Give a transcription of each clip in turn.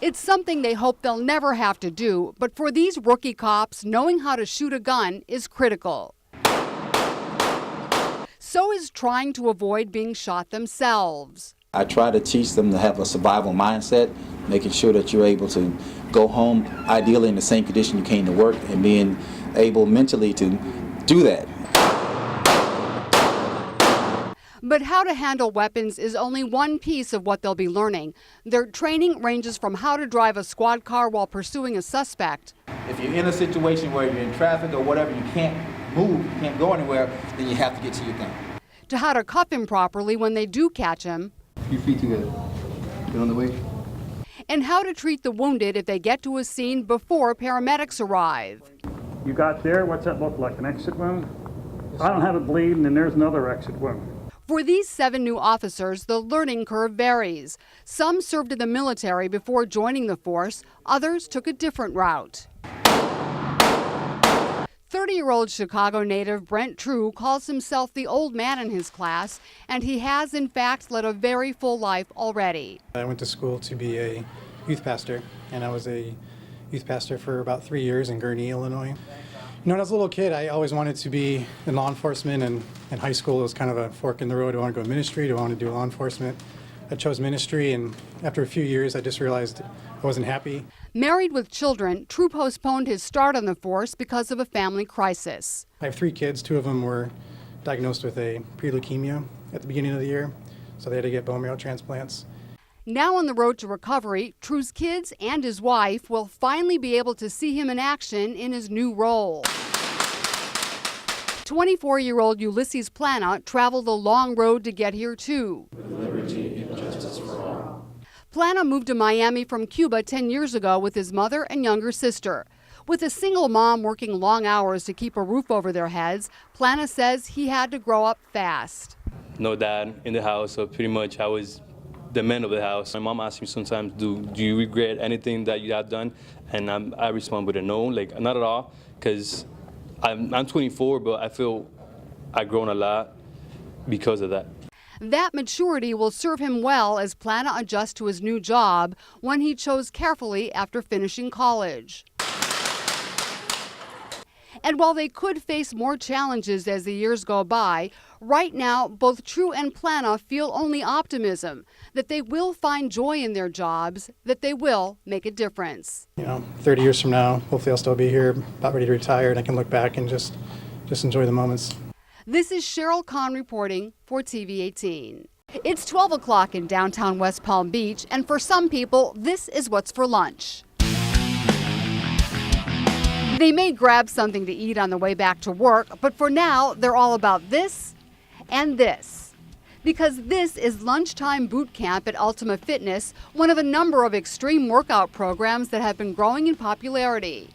It's something they hope they'll never have to do, but for these rookie cops, knowing how to shoot a gun is critical. So is trying to avoid being shot themselves. I try to teach them to have a survival mindset, making sure that you're able to go home, ideally in the same condition you came to work, and being able mentally to do that. But how to handle weapons is only one piece of what they'll be learning. Their training ranges from how to drive a squad car while pursuing a suspect. If you're in a situation where you're in traffic or whatever, you can't move, you can't go anywhere, then you have to get to your gun. To how to cuff him properly when they do catch him. Your feet together. Get on the way. And how to treat the wounded if they get to a scene before paramedics arrive. You got there, what's that look like, an exit wound? I don't have a bleed, and then there's another exit wound. For these 7 new officers, the learning curve varies. Some served in the military before joining the force, others took a different route. 30-year-old Chicago native Brent True calls himself the old man in his class, and he has, in fact, led a very full life already. I went to school to be a youth pastor, and I was a youth pastor for about 3 years in Gurnee, Illinois. You know, when I was a little kid, I always wanted to be in law enforcement, and in high school it was kind of a fork in the road. Do I want to go to ministry? Do I want to do law enforcement? I chose ministry, and after a few years I just realized I wasn't happy. Married with children, True postponed his start on the force because of a family crisis. I have 3 kids. 2 of them were diagnosed with a pre-leukemia at the beginning of the year, so they had to get bone marrow transplants. Now on the road to recovery, True's kids and his wife will finally be able to see him in action in his new role. 24-year-old Ulysses Plana traveled a long road to get here too. Liberty and justice for all. Plana moved to Miami from Cuba 10 years ago with his mother and younger sister. With a single mom working long hours to keep a roof over their heads, Plana says he had to grow up fast. No dad in the house, so pretty much I was the man of the house. My mom asks me sometimes, do you regret anything that you have done? And I respond with a no, like not at all, because I'm 24, but I feel I've grown a lot because of that. That maturity will serve him well as Plana adjusts to his new job, one he chose carefully after finishing college. And while they could face more challenges as the years go by, right now both True and Plana feel only optimism, that they will find joy in their jobs, that they will make a difference. You know, 30 years from now, hopefully I'll still be here, about ready to retire, and I can look back and just enjoy the moments. This is Sheryl Kahn reporting for TV 18. It's 12 o'clock in downtown West Palm Beach, and for some people, this is what's for lunch. They may grab something to eat on the way back to work, but for now, they're all about this and this. Because this is Lunchtime Bootcamp at Ultima Fitness, one of a number of extreme workout programs that have been growing in popularity,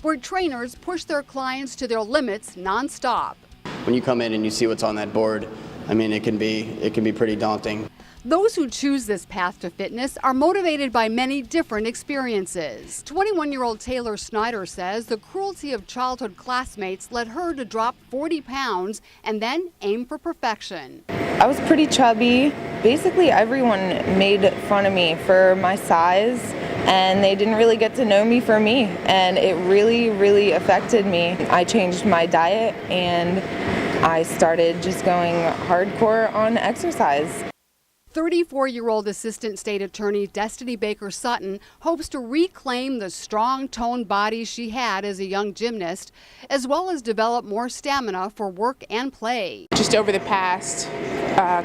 where trainers push their clients to their limits nonstop. When you come in and you see what's on that board, I mean, it can be pretty daunting. Those who choose this path to fitness are motivated by many different experiences. 21-year-old Taylor Snyder says the cruelty of childhood classmates led her to drop 40 pounds and then aim for perfection. I was pretty chubby. Basically, everyone made fun of me for my size, and they didn't really get to know me for me, and it really, really affected me. I changed my diet, and I started just going hardcore on exercise. 34-year-old Assistant State Attorney Destiny Baker Sutton hopes to reclaim the strong, toned body she had as a young gymnast, as well as develop more stamina for work and play. Just over the past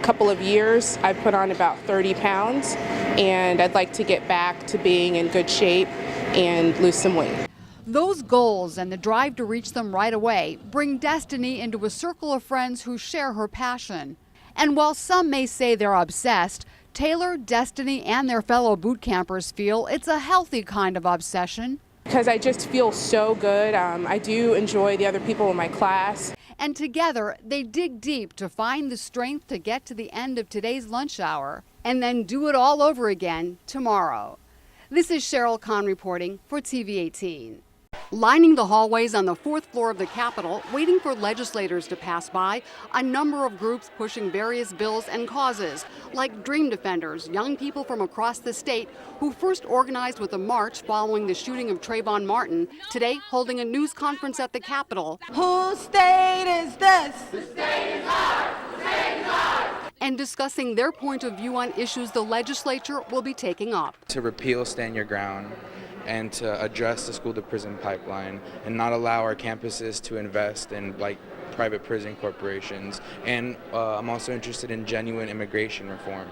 couple of years, I've put on about 30 pounds, and I'd like to get back to being in good shape and lose some weight. Those goals and the drive to reach them right away bring Destiny into a circle of friends who share her passion. And while some may say they're obsessed, Taylor, Destiny, and their fellow boot campers feel it's a healthy kind of obsession. Because I just feel so good. I do enjoy the other people in my class. And together, they dig deep to find the strength to get to the end of today's lunch hour and then do it all over again tomorrow. This is Sheryl Kahn reporting for TV 18. Lining the hallways on the 4th floor of the Capitol, waiting for legislators to pass by, a number of groups pushing various bills and causes, like Dream Defenders, young people from across the state who first organized with a march following the shooting of Trayvon Martin, today holding a news conference at the Capitol. Whose state is this? The state is ours! The state is ours! And discussing their point of view on issues the legislature will be taking up. To repeal Stand Your Ground and to address the school-to-prison pipeline and not allow our campuses to invest in private prison corporations. And I'm also interested in genuine immigration reform.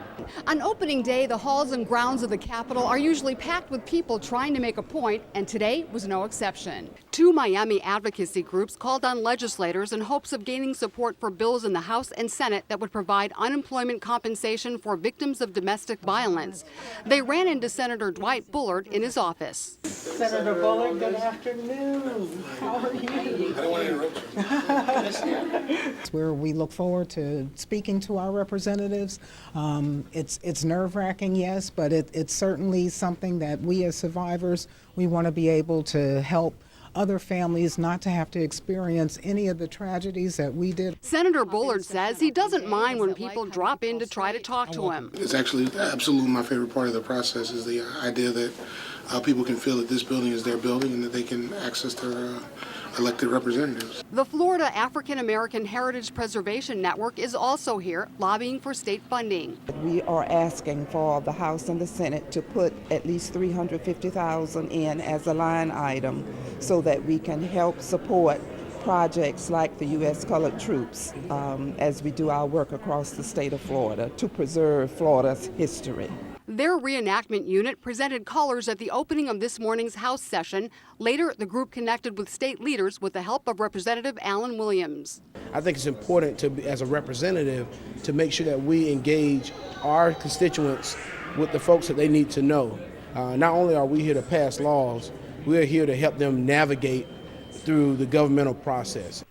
On opening day, the halls and grounds of the Capitol are usually packed with people trying to make a point, and today was no exception. 2 Miami advocacy groups called on legislators in hopes of gaining support for bills in the House and Senate that would provide unemployment compensation for victims of domestic violence. They ran into Senator Dwight Bullard in his office. Senator Bullard, good afternoon. How are you? I don't want to interrupt you. Where we look forward to speaking to our representatives. It's nerve-wracking, yes, but it's certainly something that we as survivors, we want to be able to help other families not to have to experience any of the tragedies that we did. Senator Bullard says he doesn't mind when people drop in to try to talk to him. It's actually absolutely my favorite part of the process is the idea that people can feel that this building is their building and that they can access their elected representatives. The Florida African American Heritage Preservation Network is also here lobbying for state funding. We are asking for the House and the Senate to put at least $350,000 in as a line item so that we can help support projects like the U.S. Colored Troops as we do our work across the state of Florida to preserve Florida's history. Their reenactment unit presented colors at the opening of this morning's House session. Later, the group connected with state leaders with the help of Representative Alan Williams. I think it's important to, as a representative, to make sure that we engage our constituents with the folks that they need to know. Not only are we here to pass laws, we're here to help them navigate through the governmental process.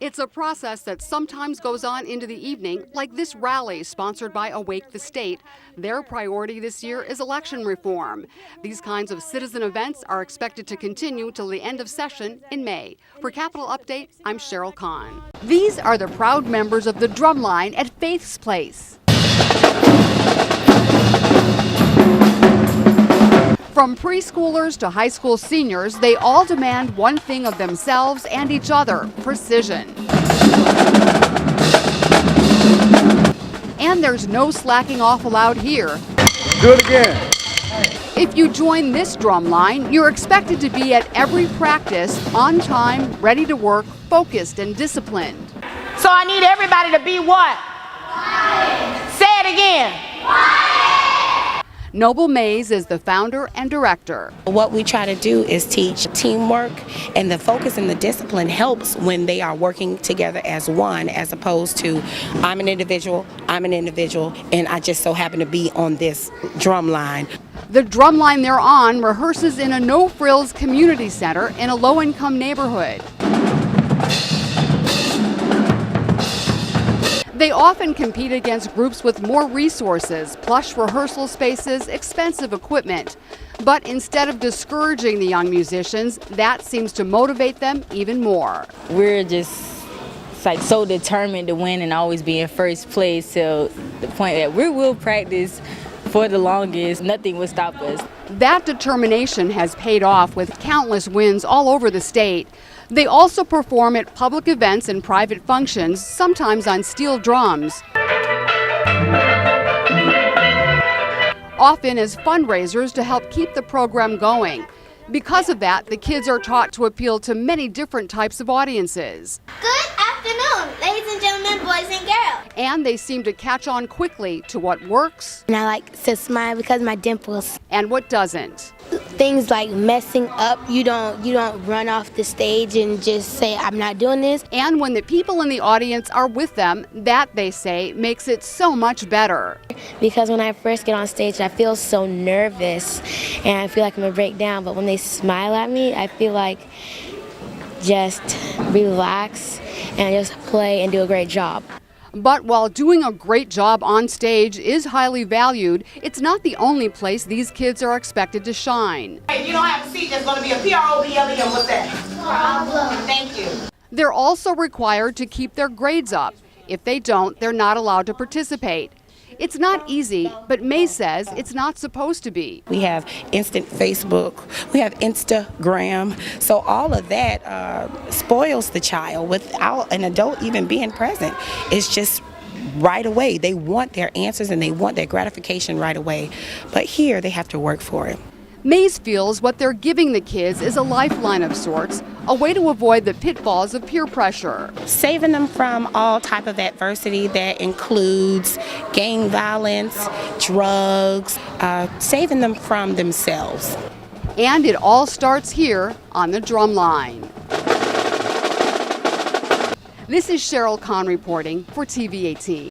It's a process that sometimes goes on into the evening, like this rally sponsored by Awake the State. Their priority this year is election reform. These kinds of citizen events are expected to continue till the end of session in May. For Capitol Update, I'm Sheryl Kahn. These are the proud members of the Drumline at Faith's Place. From preschoolers to high school seniors, they all demand one thing of themselves and each other: precision. And there's no slacking off allowed here. Do it again. If you join this drum line, you're expected to be at every practice, on time, ready to work, focused and disciplined. So I need everybody to be what? Quiet. Say it again. Quiet. Noble Mays is the founder and director. What we try to do is teach teamwork, and the focus and the discipline helps when they are working together as one, as opposed to I'm an individual, and I just so happen to be on this drum line. The drum line they're on rehearses in a no-frills community center in a low-income neighborhood. They often compete against groups with more resources, plush rehearsal spaces, expensive equipment. But instead of discouraging the young musicians, that seems to motivate them even more. We're just so determined to win and always be in first place, to the point that we will practice for the longest. Nothing will stop us. That determination has paid off with countless wins all over the state. They also perform at public events and private functions, sometimes on steel drums. Often as fundraisers to help keep the program going. Because of that, the kids are taught to appeal to many different types of audiences. Good afternoon, ladies and gentlemen, boys and girls. And they seem to catch on quickly to what works. And I like to smile because of my dimples. And what doesn't. Things like messing up, you don't run off the stage and just say, I'm not doing this. And when the people in the audience are with them, that, they say, makes it so much better. Because when I first get on stage, I feel so nervous and I feel like I'm gonna break down. But when they smile at me, I feel like just relax and just play and do a great job. But while doing a great job on stage is highly valued, it's not the only place these kids are expected to shine. If you don't have a seat, there's going to be a PROBLEM. What's that? Problem. Thank you. They're also required to keep their grades up. If they don't, they're not allowed to participate. It's not easy, but May says it's not supposed to be. We have instant Facebook, we have Instagram, so all of that spoils the child without an adult even being present. It's just right away. They want their answers and they want their gratification right away, but here they have to work for it. Mays feels what they're giving the kids is a lifeline of sorts, a way to avoid the pitfalls of peer pressure. Saving them from all type of adversity that includes gang violence, drugs, saving them from themselves. And it all starts here on the Drumline. This is Sheryl Kahn reporting for TV 18.